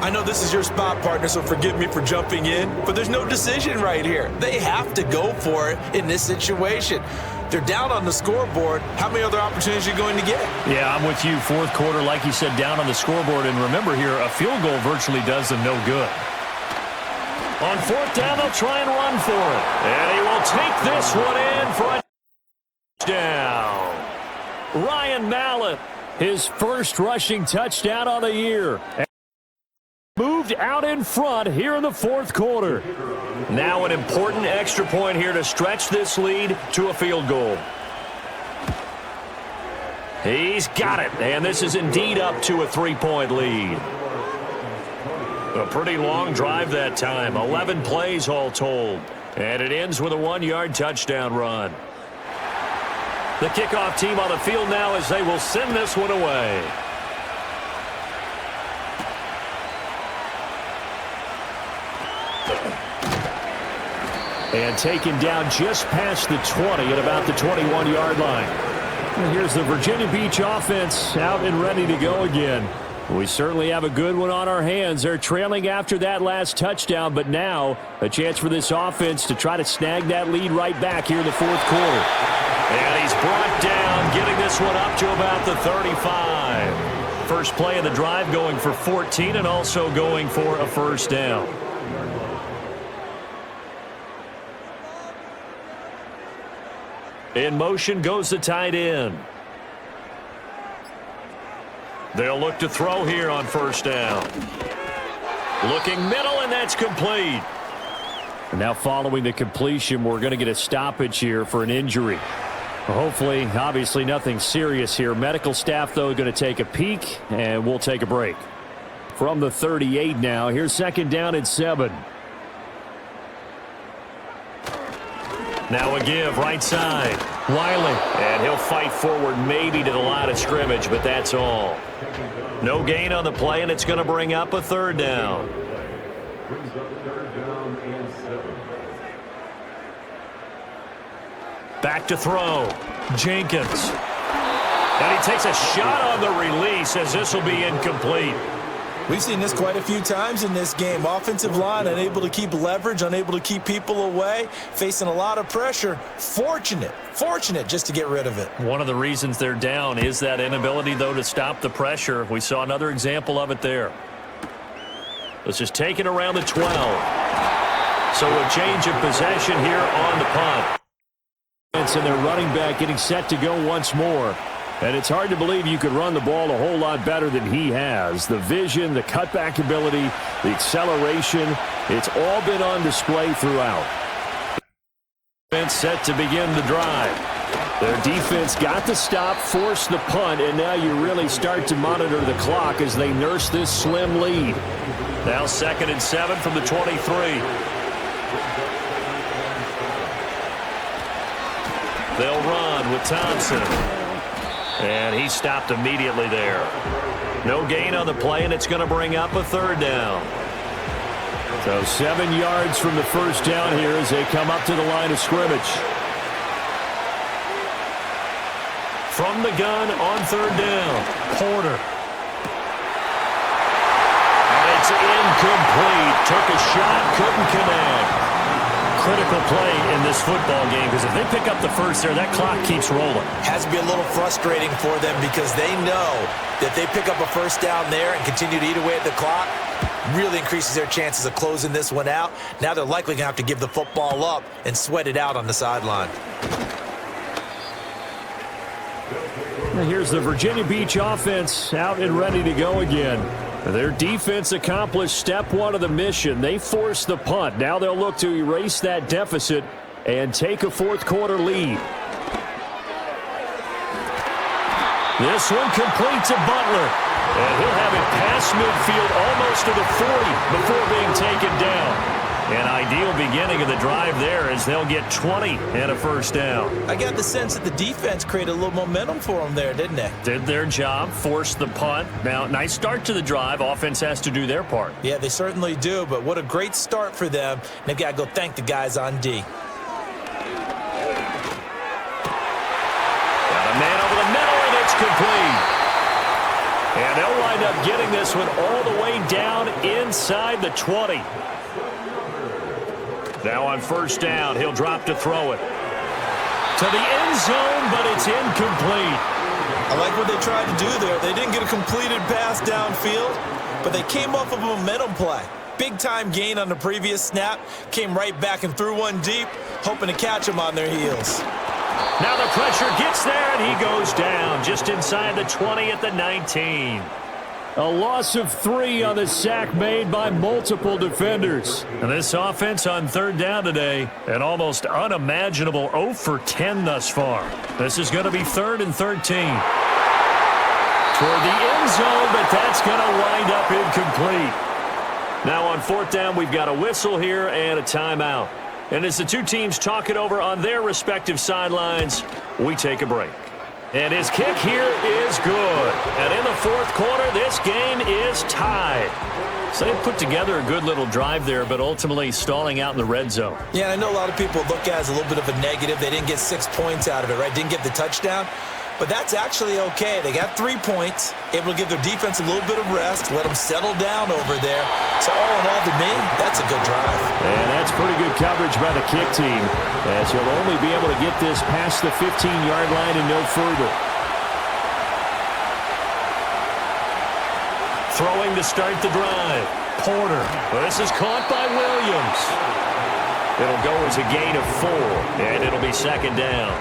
I know this is your spot, partner, so forgive me for jumping in, but there's no decision right here. They have to go for it in this situation. They're down on the scoreboard. How many other opportunities are you going to get? Yeah, I'm with you. 4th quarter, like you said, down on the scoreboard. And remember here, a field goal virtually does them no good. On 4th down, they'll try and run for it. And he will take this one in for a touchdown. Ryan Mallett, his 1st rushing touchdown on the year. Moved out in front here in the 4th quarter. Now an important extra point here to stretch this lead to a field goal. He's got it, and this is indeed up to a 3-point lead. A pretty long drive that time, 11 plays all told. And it ends with a 1-yard touchdown run. The kickoff team on the field now as they will send this one away. And taken down just past the 20 at about the 21-yard line. And here's the Virginia Beach offense out and ready to go again. We certainly have a good one on our hands. They're trailing after that last touchdown, but now a chance for this offense to try to snag that lead right back here in the 4th quarter. And he's brought down, getting this one up to about the 35. First play of the drive going for 14 and also going for a first down. In motion goes the tight end. They'll look to throw here on 1st down. Looking middle, and that's complete. And now following the completion, we're going to get a stoppage here for an injury. Hopefully, obviously nothing serious here. Medical staff, though, going to take a peek, and we'll take a break. From the 38 now, here's 2nd down and 7. Now a give, right side. Wiley. And he'll fight forward maybe to the line of scrimmage, but that's all. No gain on the play, and it's going to bring up a 3rd down. Back to throw. Jenkins. And he takes a shot on the release as this will be incomplete. We've seen this quite a few times in this game. Offensive line unable to keep leverage, unable to keep people away, facing a lot of pressure. Fortunate just to get rid of it. One of the reasons they're down is that inability, though, to stop the pressure. We saw another example of it there. This is taken around the 12. So a change of possession here on the punt. And their running back getting set to go once more. And it's hard to believe you could run the ball a whole lot better than he has. The vision, the cutback ability, the acceleration, it's all been on display throughout. Set to begin the drive. Their defense got the stop, forced the punt, and now you really start to monitor the clock as they nurse this slim lead. Now 2nd and 7 from the 23. They'll run with Thompson. And he stopped immediately there. No gain on the play, and it's going to bring up a 3rd down. So 7 yards from the first down here as they come up to the line of scrimmage. From the gun on 3rd down, Porter. And it's incomplete. Took a shot, couldn't connect. Critical play in this football game because if they pick up the first there, that clock keeps rolling. Has to be a little frustrating for them because they know that they pick up a first down there and continue to eat away at the clock, really increases their chances of closing this one out. Now they're likely going to have to give the football up and sweat it out on the sideline. Here's the Virginia Beach offense out and ready to go again. Their defense accomplished step 1 of the mission. They forced the punt. Now they'll look to erase that deficit and take a 4th quarter lead. This one complete to Butler. And he'll have it past midfield almost to the 40 before being taken down. An ideal beginning of the drive there as they'll get 20 and a first down. I got the sense that the defense created a little momentum for them there, didn't they? Did their job, forced the punt. Now, nice start to the drive. Offense has to do their part. Yeah, they certainly do, but what a great start for them. They've got to go thank the guys on D. Got a man over the middle, and it's complete. And they'll wind up getting this one all the way down inside the 20. Now on first down, he'll drop to throw it. To the end zone, but it's incomplete. I like what they tried to do there. They didn't get a completed pass downfield, but they came off of a momentum play. Big-time gain on the previous snap. Came right back and threw one deep, hoping to catch them on their heels. Now the pressure gets there, and he goes down just inside the 20 at the 19. A loss of 3 on the sack made by multiple defenders. And this offense on 3rd down today, an almost unimaginable 0 for 10 thus far. This is going to be 3rd and 13. Toward the end zone, but that's going to wind up incomplete. Now on 4th down, we've got a whistle here and a timeout. And as the two teams talk it over on their respective sidelines, we take a break. And his kick here is good. And in the 4th quarter, this game is tied. So they put together a good little drive there, but ultimately stalling out in the red zone. Yeah, I know a lot of people look at it as a little bit of a negative. They didn't get 6 points out of it, right? Didn't get the touchdown. But that's actually okay. They got 3 points, able to give their defense a little bit of rest, let them settle down over there. So all in all, to me, that's a good drive. And that's pretty good coverage by the kick team, as he'll only be able to get this past the 15-yard line and no further. Throwing to start the drive. Porter. Well, this is caught by Williams. It'll go as a gain of 4, and it'll be 2nd down.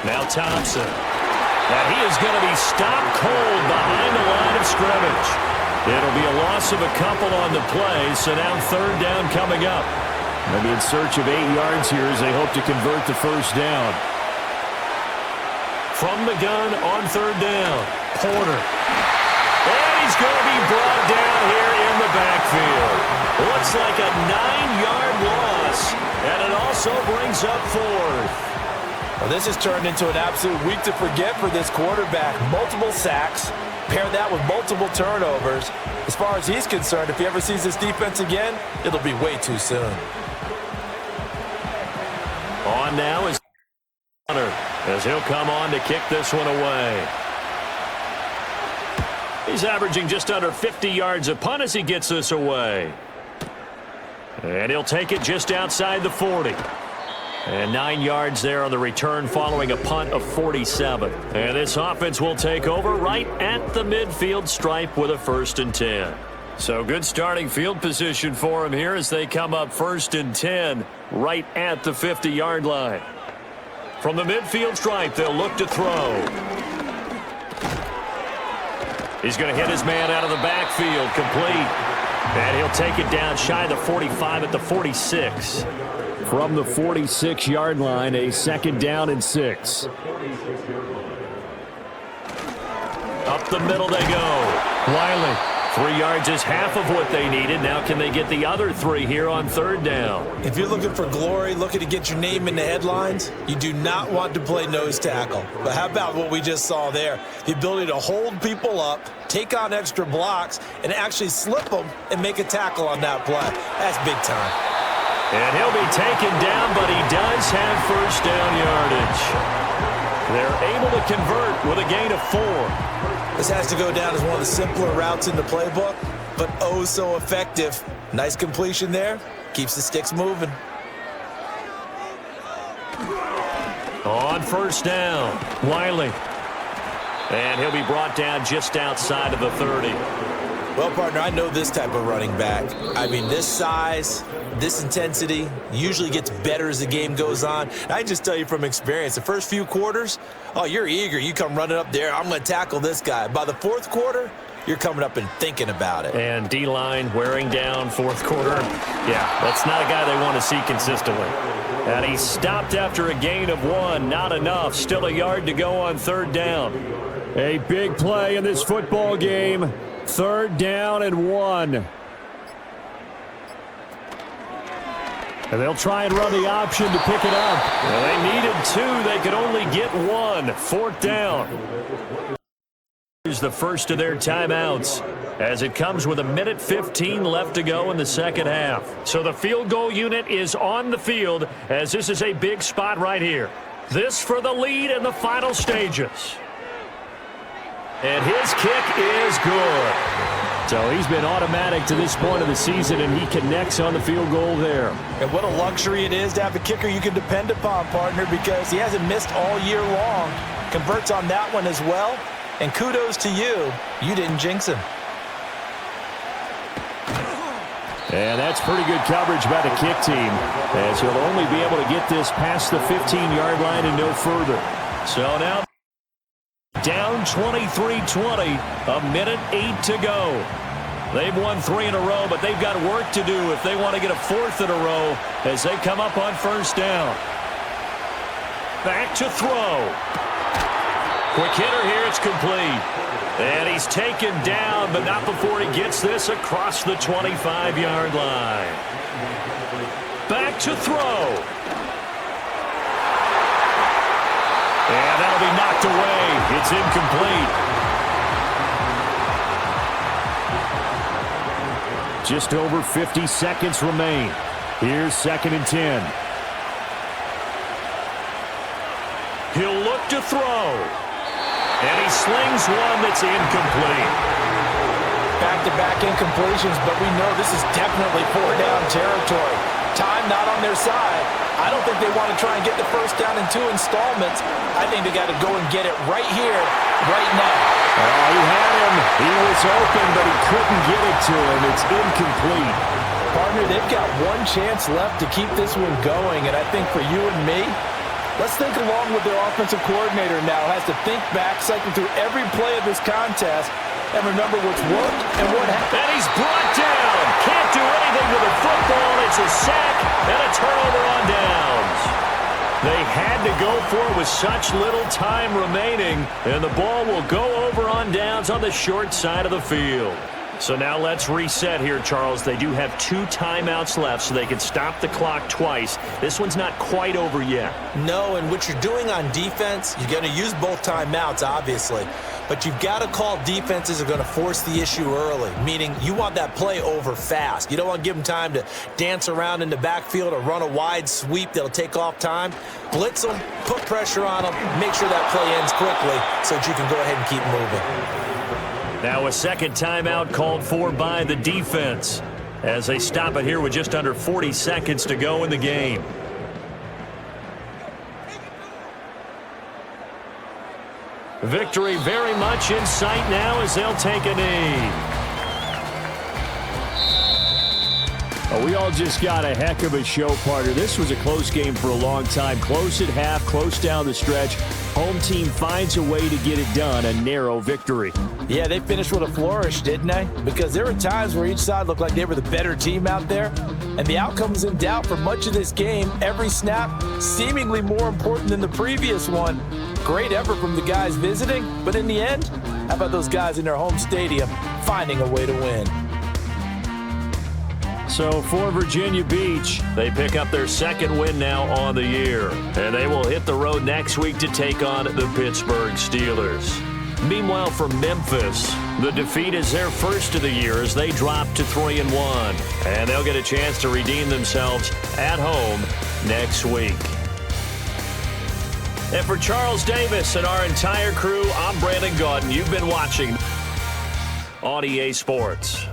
Now Thompson. And he is going to be stopped cold behind the line of scrimmage. It'll be a loss of a couple on the play, so now 3rd down coming up. Maybe in search of 8 yards here as they hope to convert the first down. From the gun on 3rd down, Porter. And he's going to be brought down here in the backfield. Looks like a 9-yard loss, and it also brings up 4th. Well, this has turned into an absolute week to forget for this quarterback. Multiple sacks, pair that with multiple turnovers. As far as he's concerned, if he ever sees this defense again, it'll be way too soon. On now is Hunter, as he'll come on to kick this one away. He's averaging just under 50 yards a punt as he gets this away. And he'll take it just outside the 40. And 9 yards there on the return following a punt of 47. And this offense will take over right at the midfield stripe with a 1st and 10. So good starting field position for him here as they come up 1st and 10 right at the 50-yard line. From the midfield stripe, they'll look to throw. He's going to hit his man out of the backfield, complete. And he'll take it down shy of the 45 at the 46. From the 46-yard line, a 2nd down and 6. Up the middle they go. Wiley. 3 yards is half of what they needed. Now can they get the other 3 here on 3rd down? If you're looking for glory, looking to get your name in the headlines, you do not want to play nose tackle. But how about what we just saw there? The ability to hold people up, take on extra blocks, and actually slip them and make a tackle on that play. That's big time. And he'll be taken down, but he does have 1st down yardage. They're able to convert with a gain of 4. This has to go down as one of the simpler routes in the playbook, but oh so effective. Nice completion there. Keeps the sticks moving. On 1st down, Wiley. And he'll be brought down just outside of the 30. Well, partner, I know this type of running back. I mean, this size, this intensity usually gets better as the game goes on. And I just tell you from experience, the first few quarters, oh, you're eager. You come running up there, I'm going to tackle this guy. By the 4th quarter, you're coming up and thinking about it. And D-line wearing down 4th quarter. Yeah, that's not a guy they want to see consistently. And he stopped after a gain of 1. Not enough. Still a yard to go on 3rd down. A big play in this football game. 3rd down and 1. And they'll try and run the option to pick it up. Well, they needed 2. They could only get 1. 4th down. Here's the first of their timeouts as it comes with 1:15 left to go in the 2nd half. So the field goal unit is on the field as this is a big spot right here. This for the lead in the final stages. And his kick is good. So he's been automatic to this point of the season, and he connects on the field goal there. And what a luxury it is to have a kicker you can depend upon, partner, because he hasn't missed all year long. Converts on that one as well. And kudos to you. You didn't jinx him. And that's pretty good coverage by the kick team, as he'll only be able to get this past the 15-yard line and no further. So now down 23-20, 1:08 to go. They've won 3 in a row, but they've got work to do if they want to get a 4th in a row as they come up on 1st down. Back to throw. Quick hitter here, it's complete. And he's taken down, but not before he gets this across the 25-yard line. Back to throw. And that'll be knocked away. It's incomplete. Just over 50 seconds remain. Here's 2nd and 10. He'll look to throw. And he slings one that's incomplete. Back-to-back incompletions, but we know this is definitely 4-down territory. Time not on their side. I don't think they want to try and get the 1st down in 2 installments. I think they got to go and get it right here, right now. Oh, he had him. He was open, but he couldn't get it to him. It's incomplete. Partner, they've got one chance left to keep this one going, and I think for you and me, let's think along with their offensive coordinator now. Has to think back, cycle through every play of this contest, and remember what's worked and what happened. And he's brought down. Can't do anything with a football. It's a sack and a turnover on downs. They had to go for it with such little time remaining, and the ball will go over on downs on the short side of the field. So now let's reset here, Charles. They do have 2 timeouts left, so they can stop the clock twice. This one's not quite over yet. No, and what you're doing on defense, you're going to use both timeouts, obviously. But you've got to call defenses are going to force the issue early, meaning you want that play over fast. You don't want to give them time to dance around in the backfield or run a wide sweep that'll take off time. Blitz them, put pressure on them, make sure that play ends quickly so that you can go ahead and keep moving. Now a 2nd timeout called for by the defense as they stop it here with just under 40 seconds to go in the game. Victory very much in sight now as they'll take a knee. We all just got a heck of a show, partner. This was a close game for a long time. Close at half, close down the stretch. Home team finds a way to get it done, a narrow victory. Yeah, they finished with a flourish, didn't they? Because there were times where each side looked like they were the better team out there, and the outcome was in doubt for much of this game. Every snap seemingly more important than the previous one. Great effort from the guys visiting, but in the end, how about those guys in their home stadium finding a way to win? So for Virginia Beach, they pick up their second win now on the year, and they will hit the road next week to take on the Pittsburgh Steelers. Meanwhile, for Memphis, the defeat is their first of the year as they drop to 3-1, and they'll get a chance to redeem themselves at home next week. And for Charles Davis and our entire crew, I'm Brandon Gaudin. You've been watching on EA Sports.